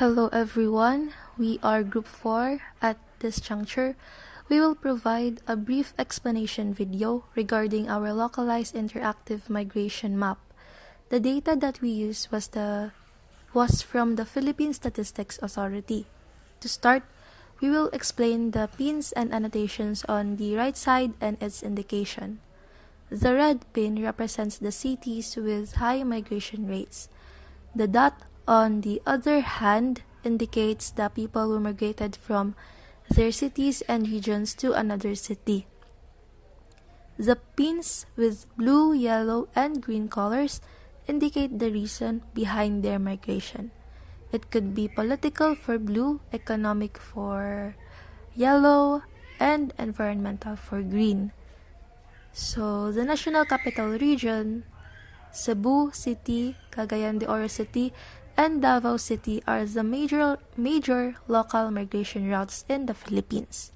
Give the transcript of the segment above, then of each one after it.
Hello everyone, we are Group 4. At this juncture, we will provide a brief explanation video regarding our localized interactive migration map. The data that we used was from the Philippine Statistics Authority. To start, we will explain the pins and annotations on the right side and its indication. The red pin represents the cities with high migration rates. The dot on the other hand indicates the people who migrated from their cities and regions to another city. The pins with blue, yellow, and green colors indicate the reason behind their migration. It could be political for blue, economic for yellow, and environmental for green. So, the National Capital Region, Cebu City, Cagayan de Oro City, and Davao City are the major local migration routes in the Philippines.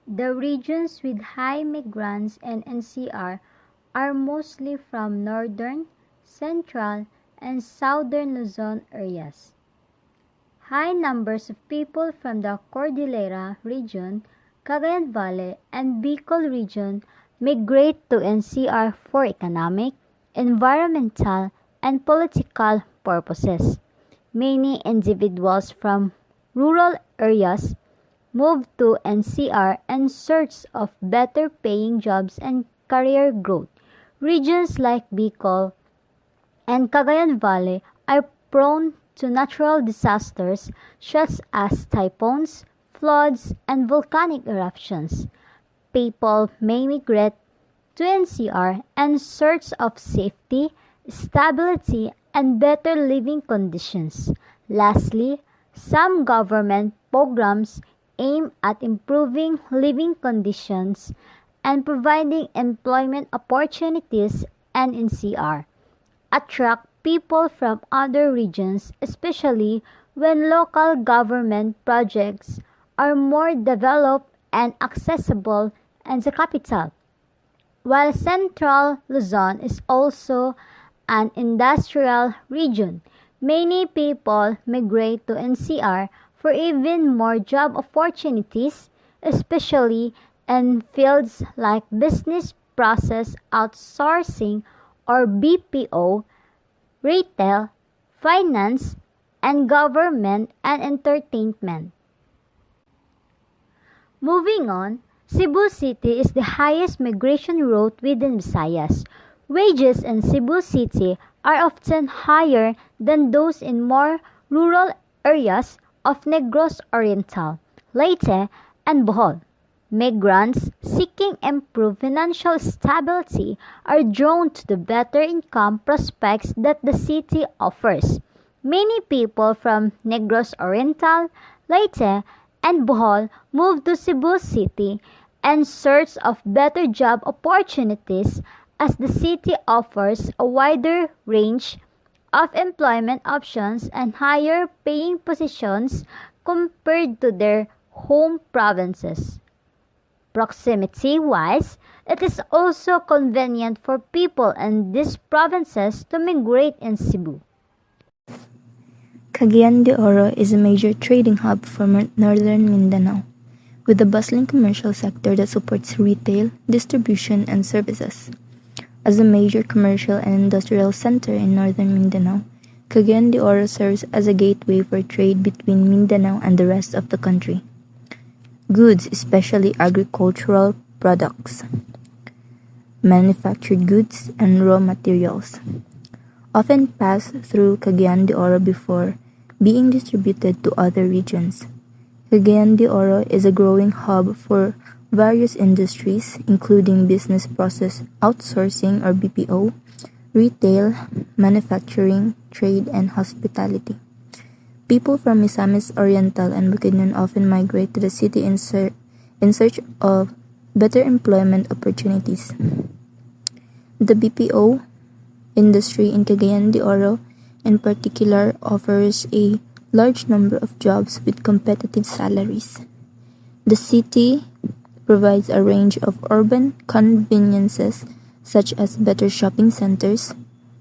The regions with high migrants and NCR are mostly from northern, central, and southern Luzon areas. High numbers of people from the Cordillera region, Cagayan Valley, and Bicol region migrate to NCR for economic, environmental, and political purposes. Many individuals from rural areas move to NCR in search of better paying jobs and career growth. Regions like Bicol and Cagayan Valley are prone to natural disasters such as typhoons, floods, and volcanic eruptions. People may migrate to NCR in search of safety, stability, and better living conditions. Lastly, some government programs aim at improving living conditions and providing employment opportunities in NCR attract people from other regions, especially when local government projects are more developed and accessible in the capital. While Central Luzon is also an industrial region, many people migrate to NCR for even more job opportunities, especially in fields like business process outsourcing or BPO, retail, finance, and government and entertainment. Moving on, Cebu City is the highest migration route within Visayas. Wages in Cebu City are often higher than those in more rural areas of Negros Oriental, Leyte, and Bohol. Migrants seeking improved financial stability are drawn to the better income prospects that the city offers. Many people from Negros Oriental, Leyte, and Bohol move to Cebu City in search of better job opportunities as the city offers a wider range of employment options and higher paying positions compared to their home provinces. Proximity-wise, it is also convenient for people in these provinces to migrate in Cebu. Cagayan de Oro is a major trading hub for northern Mindanao, with a bustling commercial sector that supports retail, distribution, and services. As a major commercial and industrial center in northern Mindanao, Cagayan de Oro serves as a gateway for trade between Mindanao and the rest of the country. Goods, especially agricultural products, manufactured goods, and raw materials, often pass through Cagayan de Oro before being distributed to other regions. Cagayan de Oro is a growing hub for various industries, including business process outsourcing or BPO, retail, manufacturing, trade, and hospitality. People from Misamis Oriental and Bukidnon often migrate to the city in search of better employment opportunities. The BPO industry in Cagayan de Oro, in particular, offers a large number of jobs with competitive salaries. The city provides a range of urban conveniences such as better shopping centers,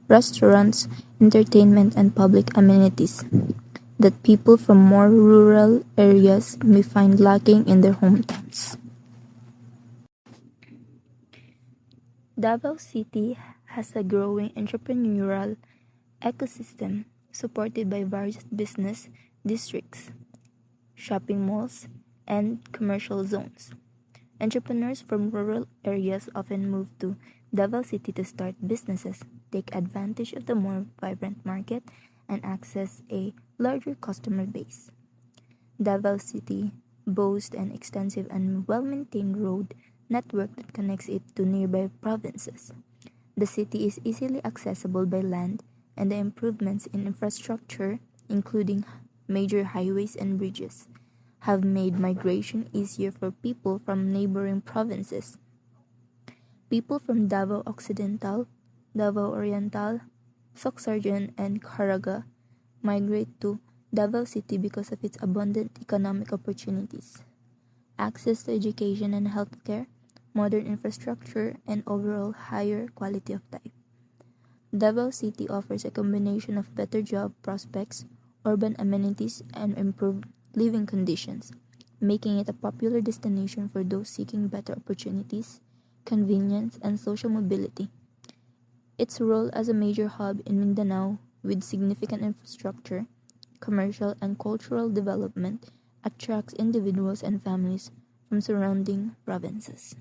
restaurants, entertainment, and public amenities. that people from more rural areas may find lacking in their hometowns. Davao City has a growing entrepreneurial ecosystem supported by various business districts, shopping malls, and commercial zones. Entrepreneurs from rural areas often move to Davao City to start businesses, take advantage of the more vibrant market, and access a larger customer base. Davao City boasts an extensive and well-maintained road network that connects it to nearby provinces. The city is easily accessible by land, and the improvements in infrastructure, including major highways and bridges, have made migration easier for people from neighboring provinces. People from Davao Occidental, Davao Oriental, Socsargen, and Caraga migrate to Davao City because of its abundant economic opportunities, access to education and healthcare, modern infrastructure, and overall higher quality of life. Davao City offers a combination of better job prospects, urban amenities, and improved living conditions, making it a popular destination for those seeking better opportunities, convenience, and social mobility. Its role as a major hub in Mindanao, with significant infrastructure, commercial, and cultural development, attracts individuals and families from surrounding provinces.